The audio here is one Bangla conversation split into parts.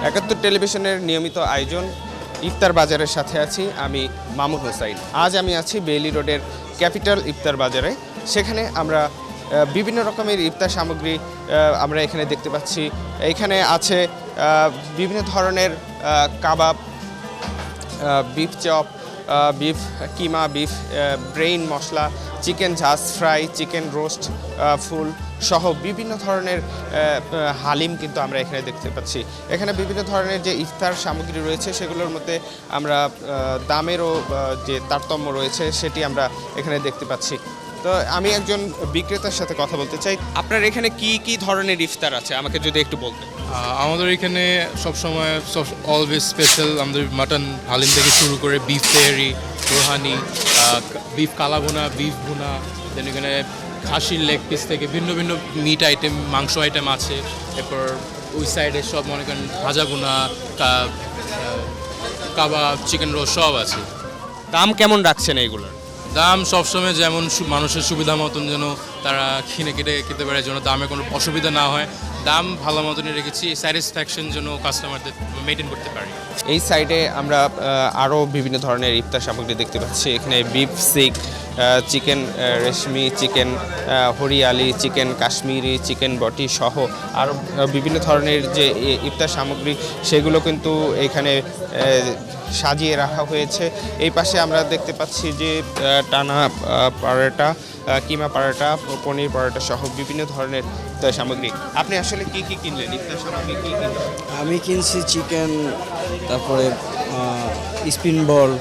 একাত্তর টেলিভিশনের নিয়মিত আয়োজন ইফতার বাজারের সাথে আছি আমি মামুন হোসাইন। আজ আমি আছি বেইলি রোডের ক্যাপিটাল ইফতার বাজারে। সেখানে আমরা বিভিন্ন রকমের ইফতার সামগ্রী আমরা এখানে দেখতে পাচ্ছি। এখানে আছে বিভিন্ন ধরনের কাবাব, বিফ চপ, বিফ কিমা, বিফ ব্রেইন মশলা, চিকেন ঝাস ফ্রাই, চিকেন রোস্ট ফুল সহ বিভিন্ন ধরনের হালিম কিন্তু আমরা এখানে দেখতে পাচ্ছি। এখানে বিভিন্ন ধরনের যে ইফতার সামগ্রী রয়েছে সেগুলোর মধ্যে আমরা দামেরও যে তারতম্য রয়েছে সেটি আমরা এখানে দেখতে পাচ্ছি। তো আমি একজন বিক্রেতার সাথে কথা বলতে চাই। আপনার এখানে কি কি ধরনের ইফতার আছে আমাকে যদি একটু বলতেন। আমাদের এখানে সবসময় অলওয়েজ স্পেশাল আমাদের মাটন হালিম থেকে শুরু করে বিফ তেহারি, রোহানি, বিফ কালাভুনা, বিফ ভুনা, দেন এখানে খাসির লেগ পিস থেকে ভিন্ন ভিন্ন মিট আইটেম, মাংস আইটেম আছে। এরপর ওই সাইডে সব মনে করেন ভাজা ভুনা, কাবাব, চিকেন রোল সব আছে। দাম কেমন রাখছেন এইগুলোর? দাম সবসময় যেমন মানুষের সুবিধা মতন যেন তারা কিনে খেতে পারে, যেন দামে কোনো অসুবিধা না হয়, দাম ভালো মতনই রেখেছি, স্যাটিসফ্যাকশন যেন কাস্টমারদের মেনটেন করতে পারি। এই সাইডে আমরা আরও বিভিন্ন ধরনের ইফতার সামগ্রী দেখতে পাচ্ছি। এখানে beef seekh, chicken reshmi, chicken hariyali, chicken Kashmiri, chicken boti সহ আরও বিভিন্ন ধরনের যে ইফতার সামগ্রী সেগুলো কিন্তু এখানে সাজিয়ে রাখা হয়েছে। এই পাশে আমরা দেখতে পাচ্ছি যে টানা পরোটা, কিমা পরোটা, পনির পরোটা সহ বিভিন্ন ধরনের ইফতার সামগ্রী। আপনি আসলে কি কি কিনলেন ইফতার সামগ্রী? কি কিনলেন? আমি কিনছি চিকেন, তারপরে স্পিন বল,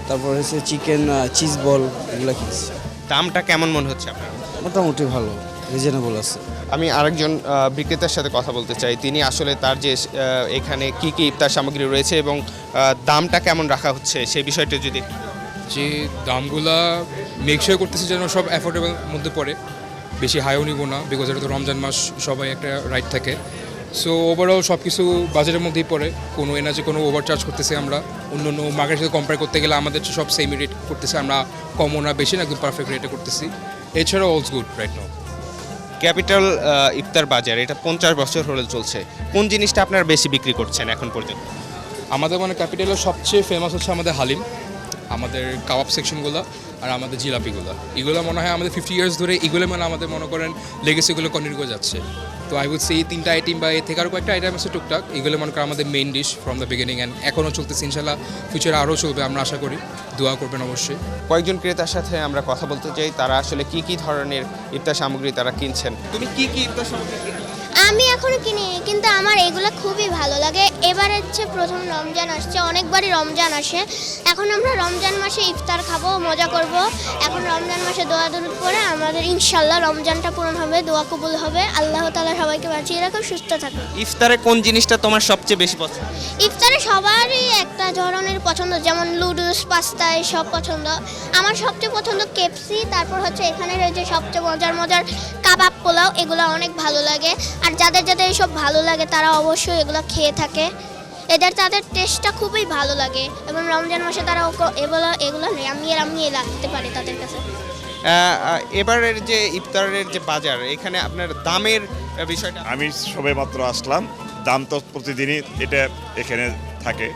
তারপরে হচ্ছে চিকেন চিজ বল, এগুলো কিনছি। দামটা কেমন মনে হচ্ছে আপনার? মোটামুটি ভালো, রিজনেবল আছে। আমি আরেকজন বিক্রেতার সাথে কথা বলতে চাই। তিনি আসলে তার যে এখানে কি কি ইফতার সামগ্রী রয়েছে এবং দামটা কেমন রাখা হচ্ছে সেই বিষয়টা যদি। যে দামগুলা মেকশিওর করতেছি যেন সব অ্যাফোর্ডেবল মধ্যে পড়ে, বেশি হাইও নিব না, বিকজ এটা তো রমজান মাস, সবাই একটা রাইট থাকে। সো ওভারঅল সব কিছু বাজেটের মধ্যেই পড়ে, কোনো এনার্জি কোনো ওভারচার্জ করতেছি আমরা অন্য অন্য মার্কেটের সাথে কম্পেয়ার করতে গেলে আমাদের সব সেম রেট করতেছে, আমরা কমও না বেশি না, একদম পারফেক্ট রেটে করতেছি। এছাড়াও অলস গুড রাইট নাও। ক্যাপিটাল ইফতার বাজার এটা 50 বছর হলে চলছে। কোন জিনিসটা আপনারা বেশি বিক্রি করছেন এখন পর্যন্ত? আমাদের মানে ক্যাপিটালের সবচেয়ে ফেমাস হচ্ছে আমাদের হালিম, আমাদের কাবাব সেকশনগুলো, আর আমাদের জিলাপিগুলো। এগুলো মনে হয় আমাদের 50 ইয়ার্স ধরে এগুলো মানে আমাদের মনে করেন লেগেসিগুলো কন্টিনিউ করে যাচ্ছে। তো আই উড সে এই 3টা আইটেম বা এর থেকে আরও কয়েকটা আইটেম আছে টুকটাক, এগুলো মনে করেন আমাদের main dish from the beginning, and এখনও চলতেছে, ইনশাল্লাহ ফিউচারে আরও চলবে, আমরা আশা করি। দোয়া করবেন অবশ্যই। কয়েকজন ক্রেতার সাথে আমরা কথা বলতে চাই, তারা আসলে কি কি ধরনের ইফতার সামগ্রী তারা কিনছেন। তুমি কি কি ইফতার সামগ্রী কিনছো? আমি এখনো কিনি, কিন্তু আমার এগুলো খুবই ভালো লাগে। এবার হচ্ছে প্রথম রমজান আসছে, অনেকবারই রমজান আসে। এখন আমরা রমজান মাসে ইফতার খাবো, মজা করব। এখন রমজান মাসে দোয়া দরুদ পড়ে আমাদের ইনশাল্লাহ রমজানটা পূরণ হবে, দোয়া কবুল হবে। আল্লাহ তাআলা সবাইকে বাঁচিয়ে রাখো, সুস্থ থাকো। ইফতারে কোন জিনিসটা তোমার সবচেয়ে বেশি পছন্দ? ইফতারে সবারই একটা ধরনের পছন্দ, যেমন নুডলস, পাস্তা সব পছন্দ। আমার সবচেয়ে পছন্দ কেপসি, তারপর হচ্ছে এখানে রয়েছে সবচেয়ে মজার মজার কাবাব, পোলাও, এগুলো অনেক ভালো লাগে। আর যাদের যাদের এসব ভালো লাগে তারা অবশ্যই এগুলো খেয়ে থাকে, তাদের টেস্টটা খুবই ভালো লাগে এবং রমজান মাসে তারা এগুলো রামিয়ে রাখতে পারে তাদের কাছে। এবারের যে ইফতারের যে বাজার, এখানে আপনার দামের বিষয়টা। আমি সবে মাত্র আসলাম, দাম তো প্রতিদিনই এটা এখানে থাকে,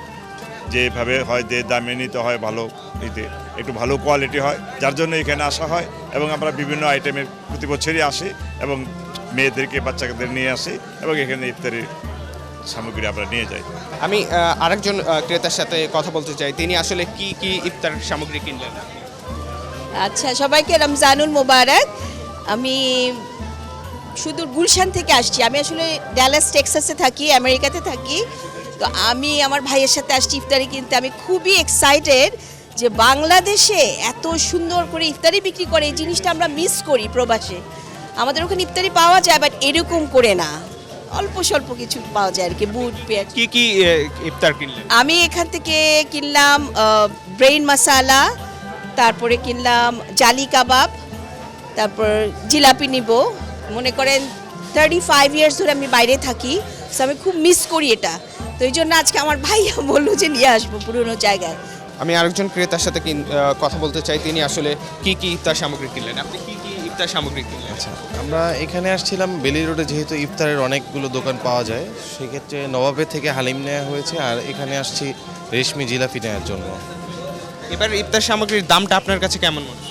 যেভাবে হয় যে দামে নিতে হয়, ভালো নিতে একটু ভালো কোয়ালিটি হয়, যার জন্য এখানে আসা হয়। এবং আমরা বিভিন্ন আইটেমের প্রতি বছরই আসি এবং মেয়েদেরকে বাচ্চাদের নিয়ে আসি এবং এখানে ইফতারি সামগ্রী আমরা নিয়ে যাই। আমি আরেকজন ক্রেতার সাথে কথা বলতে চাই। তিনি আসলে কি কি ইফতার সামগ্রী কিনলেন? আচ্ছা, সবাইকে রমজানুল মোবারক। আমি শুধু গুলশান থেকে আসছি। আমি আসলে ডালাস টেক্সাসে থাকি, আমেরিকাতে থাকি। তো আমি আমার ভাইয়ের সাথে আসছি ইফতারি কিনতে। আমি খুবই এক্সাইটেড যে বাংলাদেশে এত সুন্দর করে ইফতারি বিক্রি করে, এই জিনিসটা আমরা মিস করি প্রবাসে। আমাদের ওখানে ইফতারি পাওয়া যায়, বাট এরকম করে না, অল্প স্বল্প কিছু পাওয়া যায় আর কি, বুট পেঁয়াজ। কি কি ইফতার কিনলেন? আমি এখান থেকে কিনলাম ব্রেইন মশালা, তারপরে কিনলাম জালি কাবাব, তারপর জিলাপি নিব। মনে করেন 35 ইয়ার্স ধরে আমি বাইরে থাকি, সো আমি খুব মিস করি এটা। তো এই জন্য আজকে আমার ভাইয়া বললো যে নিয়ে আসবো পুরনো জায়গায়। আমি আরেকজন ক্রেতার সাথে কথা বলতে চাই। তিনি আসলে কি কি ইফতার সামগ্রী কিনলেন? আপনি কি কি ইফতার সামগ্রী কিনলেন? আচ্ছা, আমরা এখানে আসছিলাম বেলি রোডে, যেহেতু ইফতারের অনেকগুলো দোকান পাওয়া যায়, সেক্ষেত্রে নবাবের থেকে হালিম নেওয়া হয়েছে, আর এখানে আসছি রেশমি জিলাপি নেওয়ার জন্য। এবার ইফতার সামগ্রীর দামটা আপনার কাছে কেমন মনে হয়?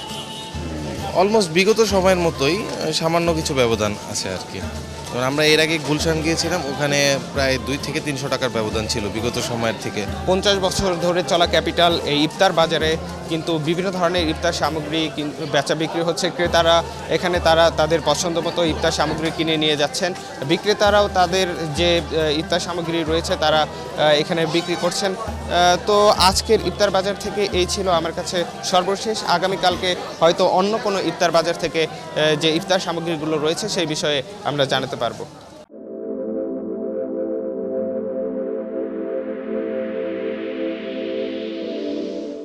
অলমোস্ট বিগত সময়ের মতোই, সামান্য কিছু ব্যবধান আছে আর কি। যেমন আমরা এর আগে গুলশান গিয়েছিলাম, ওখানে প্রায় 200 থেকে 300 টাকার ব্যবধান ছিল বিগত সময়ের থেকে। 50 বছর ধরে চলা ক্যাপিটাল এই ইফতার বাজারে কিন্তু বিভিন্ন ধরনের ইফতার সামগ্রী বেচা বিক্রি হচ্ছে। ক্রেতারা এখানে তাদের পছন্দ মতো ইফতার সামগ্রী কিনে নিয়ে যাচ্ছেন, বিক্রেতারাও তাদের যে ইফতার সামগ্রী রয়েছে তারা এখানে বিক্রি করছেন। তো আজকের ইফতার বাজার থেকে এই ছিল আমার কাছে সর্বশেষ। আগামীকালকে হয়তো অন্য কোনো ইফতার বাজার থেকে যে ইফতার সামগ্রীগুলো রয়েছে সেই বিষয়ে আমরা জানাতে পারবো।